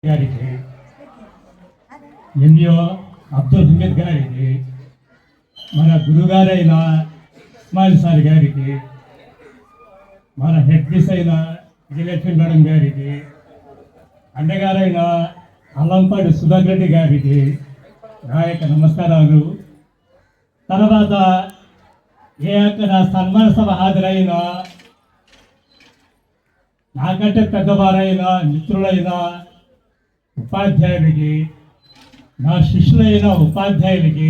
గారికి, ఎంఈఓ అబ్దుల్ హమీద్ గారికి, మన గురుగారైన ఇస్మాయిల్ సార్ గారికి, మన హెడ్ మిస్ అయిన విజయలక్ష్మి మేడం గారికి, అన్నగారైన అల్లంపాడి సుధాకర్ రెడ్డి గారికి నా యొక్క నమస్కారాలు. తర్వాత ఏ యొక్క సన్మాన సభ హాజరైన నాకంటే పెద్దవారైన మిత్రులైన ఉపాధ్యాయులకి, నా శిష్యులైన ఉపాధ్యాయులకి,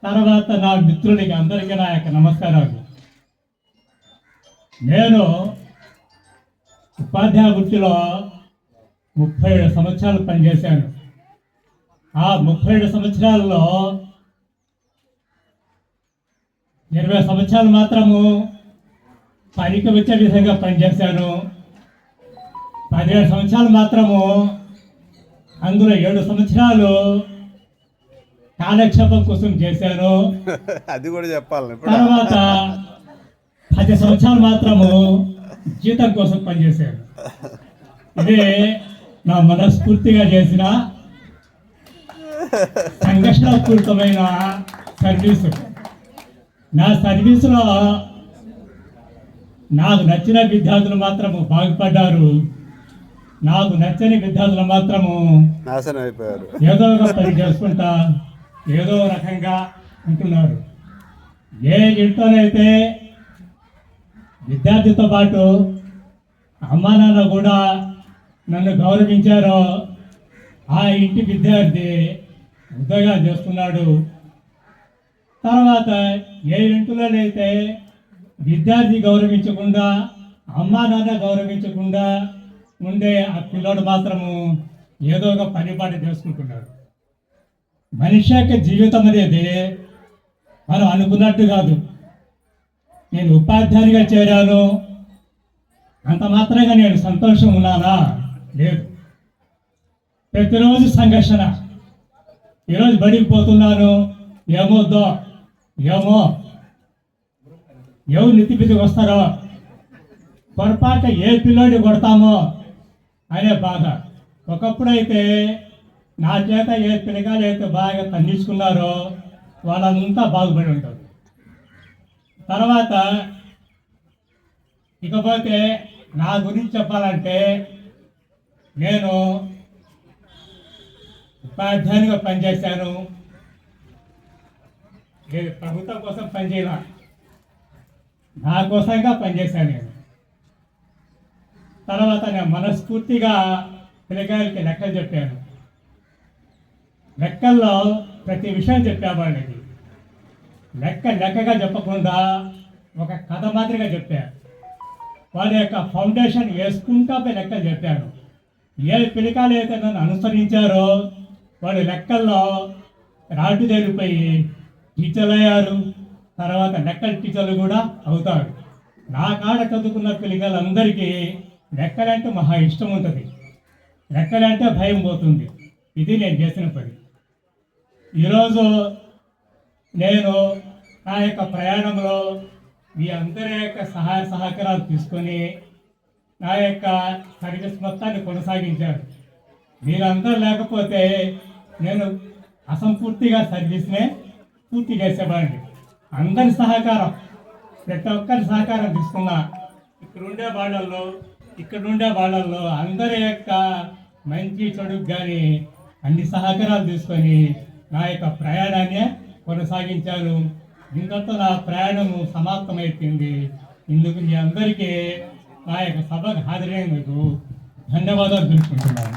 తర్వాత నా మిత్రులకి అందరికీ నా యొక్క నమస్కారాలు. నేను ఉపాధ్యాయ వృత్తిలో 37 సంవత్సరాలు పనిచేశాను. ఆ 37 సంవత్సరాల్లో 20 సంవత్సరాలు మాత్రము పనికి వచ్చే విధంగా పనిచేశాను. 17 సంవత్సరాలు మాత్రము, అందులో 7 సంవత్సరాలు కాలక్షేపం కోసం చేశాను. అది కూడా చెప్పాలి. తర్వాత 10 సంవత్సరాలు మాత్రము జీతం కోసం పనిచేశాను. ఇదే నా మనస్ఫూర్తిగా చేసిన సంఘర్షణపూరితమైన సర్వీసు. నా సర్వీసులో నాకు నచ్చిన విద్యార్థులు మాత్రము బాగుపడ్డారు, నాకు నచ్చని విద్యార్థులు మాత్రము నాశనం అయిపోయారు. ఏదో ఒక పని చేసుకుంటా ఏదో రకంగా ఉంటున్నారు. ఏ ఇంట్లోనైతే విద్యార్థితో పాటు అమ్మా నాన్న కూడా నన్ను గౌరవించారో ఆ ఇంటి విద్యార్థి ఉద్యోగాలు చేస్తున్నాడు. తర్వాత ఏ ఇంట్లోనైతే విద్యార్థి గౌరవించకుండా అమ్మా నాన్న గౌరవించకుండా ఉండే ఆ పిల్లోడు మాత్రము ఏదో ఒక పనిపాటు చేసుకుంటున్నాడు. మనిషి యొక్క జీవితం అనేది మనం అనుకున్నట్టు కాదు. నేను ఉపాధ్యాయునిగా చేరాను, అంత మాత్రంగా నేను సంతోషం ఉన్నానా? లేదు. ప్రతిరోజు సంఘర్షణ. ఈరోజు బడికి పోతున్నాను, ఏమవుద్దో ఏమో, ఎవరు నెత్తిపితికి వస్తారో, పొరపాటు ఏ పిల్లోడి కొడతామో అనే బాధ. ఒకప్పుడైతే నా చేత ఏ పిల్లగాలు అయితే బాగా ఖండించుకున్నారో వాళ్ళంతా బాగుపడి ఉంటారు. తర్వాత ఇకపోతే నా గురించి చెప్పాలంటే, నేను ఉపాధ్యాయునిగా పనిచేశాను. నేను ప్రభుత్వం కోసం పనిచేయాల, నా కోసంగా పనిచేశాను నేను. తర్వాత నేను మనస్ఫూర్తిగా పిల్లకాయలకి లెక్కలు చెప్పాను. లెక్కల్లో ప్రతి విషయం చెప్పేవాళ్ళకి లెక్కగా చెప్పకుండా ఒక కథ మాదిరిగా చెప్పాను. వాళ్ళ యొక్క ఫౌండేషన్ వేసుకుంటా లెక్కలు చెప్పాను. ఏ పిల్లకాయలు అయితే నన్ను అనుసరించారో వాళ్ళు లెక్కల్లో రాటు తేలిపోయి టీచర్లు అయ్యారు. తర్వాత లెక్కల టీచర్లు కూడా అవుతారు. నా కాడ చదువుకున్న పిల్లకాయలందరికీ లెక్కలంటే మహా ఇష్టం ఉంటుంది, లెక్కలంటే భయం పోతుంది. ఇది నేను చేసిన పని. ఈరోజు నేను నా యొక్క ప్రయాణంలో మీ అందరి యొక్క సహాయ సహకారాలు తీసుకొని నా యొక్క సర్వీస్ మొత్తాన్ని కొనసాగించాను. మీరందరూ లేకపోతే నేను అసంపూర్తిగా సర్వీస్నే పూర్తి చేసేవాడిని. అందరి సహకారం, ప్రతి ఒక్కరి సహకారం తీసుకున్నా. ఇక్కడ ఉండే వాళ్ళల్లో అందరి యొక్క మంచి చెడుకు కానీ అన్ని సహకారాలు తీసుకొని నా యొక్క ప్రయాణాన్ని కొనసాగించాను. ఇంతతో నా ప్రయాణము సమాప్తమైపోయింది. ఇందుకు మీ అందరికీ నా యొక్క సభకు హాజరైనందుకు ధన్యవాదాలు తెలుసుకుంటున్నాను.